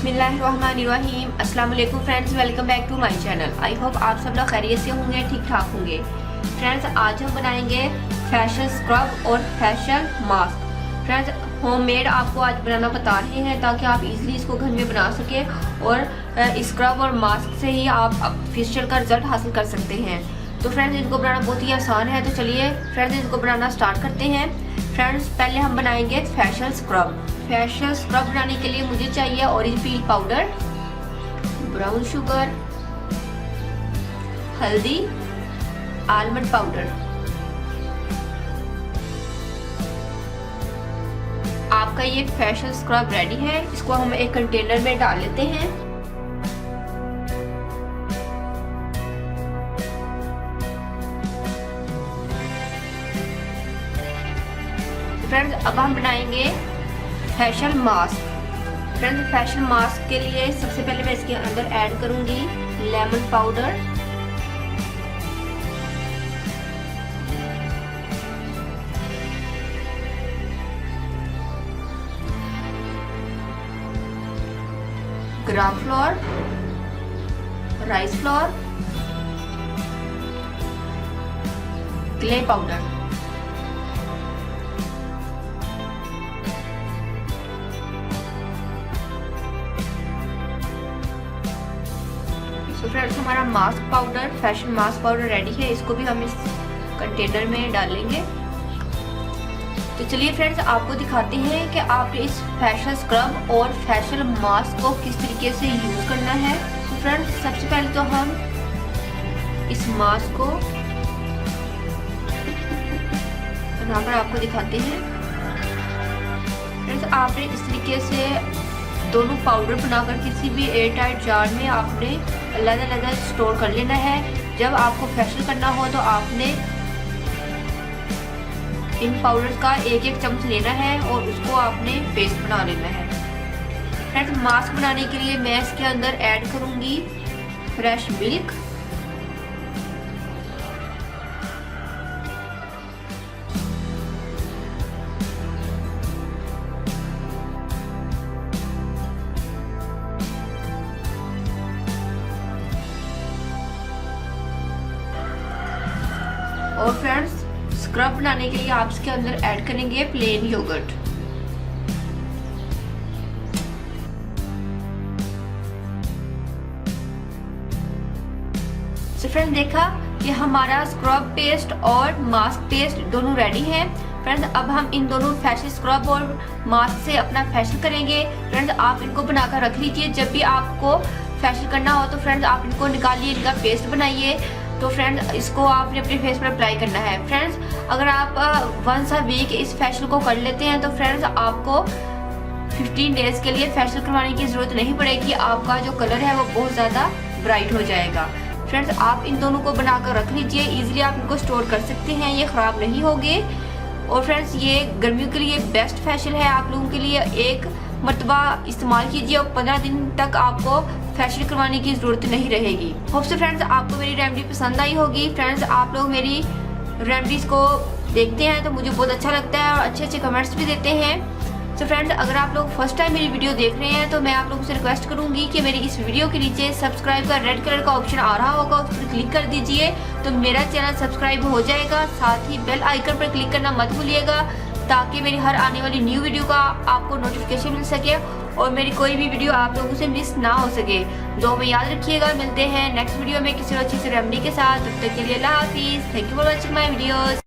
बिस्मिल्लाहिर्रहमानिर्रहीम। अस्सलाम वालेकुम friends, welcome back to my channel. I hope आप सब लोग खैरियत से होंगे, ठीक ठाक होंगे। फ्रेंड्स, आज हम बनाएंगे फेशियल स्क्रब और फेशियल मास्क। फ्रेंड्स, होममेड आपको आज बनाना बता रहे हैं ताकि आप इजीली इसको घर में बना सके और स्क्रब और मास्क से ही आप फेशियल का रिजल्ट हासिल कर सकते हैं। तो फ्रेंड्स, इनको बनाना बहुत ही आसान है। तो चलिए फ्रेंड्स, इनको बनाना स्टार्ट करते हैं। फ्रेंड्स, पहले हम बनाएंगे फेशियल स्क्रब। फेशियल स्क्रब बनाने के लिए मुझे चाहिए orange peel powder, brown sugar, हल्दी, आलमंड पाउडर। आपका ये फेशियल स्क्रब रेडी है। इसको हम एक कंटेनर में डाल लेते हैं। फ्रेंड्स, अब हम बनाएंगे facial mask. Friends, facial mask के लिए सबसे पहले मैं इसके अंदर ऐड करूंगी लेमन पाउडर, ग्राम floor, rice flour, clay powder. तो फ्रेंड्स, हमारा mask powder, facial mask powder ready है। इसको भी हम इस कंटेनर में डालेंगे। तो चलिए फ्रेंड्स, आपको दिखाते हैं कि आप इस फेशियल स्क्रब और फेशियल मास्क को किस तरीके से यूज करना है। तो फ्रेंड्स, सबसे पहले तो हम इस मास्क को बनाकर आपको दिखाते हैं। फ्रेंड्स, आपने इस तरीके से दोनों पाउडर बनाकर किसी भी एयर टाइट जार में आपने अलग अलग स्टोर कर लेना है। जब आपको फेशियल करना हो तो आपने इन पाउडर का एक एक चम्मच लेना है और उसको आपने पेस्ट बना लेना है। फ्रेंड्स, मास्क बनाने के लिए मैं इसके अंदर ऐड करूंगी फ्रेश मिल्क, और फ्रेंड्स, स्क्रब बनाने के लिए आप इसके अंदर ऐड करेंगे प्लेन योगर्ट। तो फ्रेंड्स, देखा कि हमारा स्क्रब पेस्ट और मास्क पेस्ट दोनों रेडी है। फ्रेंड्स, अब हम इन दोनों फेशियल स्क्रब और मास्क से अपना फेशियल करेंगे। फ्रेंड्स, आप इनको बनाकर रख लीजिए। जब भी आपको फेशियल करना हो तो फ्रेंड्स आप इनको निकालिए, इनका पेस्ट बनाइए। तो फ्रेंड्स, इसको आपने अपने फेस पर अप्लाई करना है। फ्रेंड्स, अगर आप वंस अ वीक इस फेशियल को कर लेते हैं तो फ्रेंड्स आपको 15 डेज के लिए फेशियल करवाने की जरूरत नहीं पड़ेगी। आपका जो कलर है वो बहुत ज़्यादा ब्राइट हो जाएगा। फ्रेंड्स, आप इन दोनों को बनाकर रख लीजिए। इजीली आप इनको स्टोर कर सकते हैं, ये ख़राब नहीं होंगे। और फ्रेंड्स, ये गर्मियों के लिए बेस्ट फेशियल है। आप लोगों के लिए एक मरतबा इस्तेमाल कीजिए और 15 दिन तक आपको फेशियल करवाने की जरूरत नहीं रहेगी। होप से फ्रेंड्स आपको मेरी रेमेडी पसंद आई होगी। फ्रेंड्स, आप लोग मेरी रेमेडीज को देखते हैं तो मुझे बहुत अच्छा लगता है और अच्छे अच्छे कमेंट्स भी देते हैं। तो फ्रेंड्स, अगर आप लोग फर्स्ट टाइम मेरी वीडियो देख रहे हैं तो मैं आप लोगों से रिक्वेस्ट करूंगी कि मेरी इस वीडियो के नीचे सब्सक्राइब का रेड कलर का ऑप्शन आ रहा होगा, उस पर क्लिक कर दीजिए तो मेरा चैनल सब्सक्राइब हो जाएगा। साथ ही बेल आइकन पर क्लिक करना मत भूलिएगा ताकि मेरी हर आने वाली न्यू वीडियो का आपको नोटिफिकेशन मिल सके और मेरी कोई भी वीडियो आप लोगों से मिस ना हो सके। जो में याद रखिएगा। मिलते हैं नेक्स्ट वीडियो में किसी अच्छी से रेमेडी के साथ। तब तक के लिए अल्लाह हाफिज़। Thank you for watching my videos.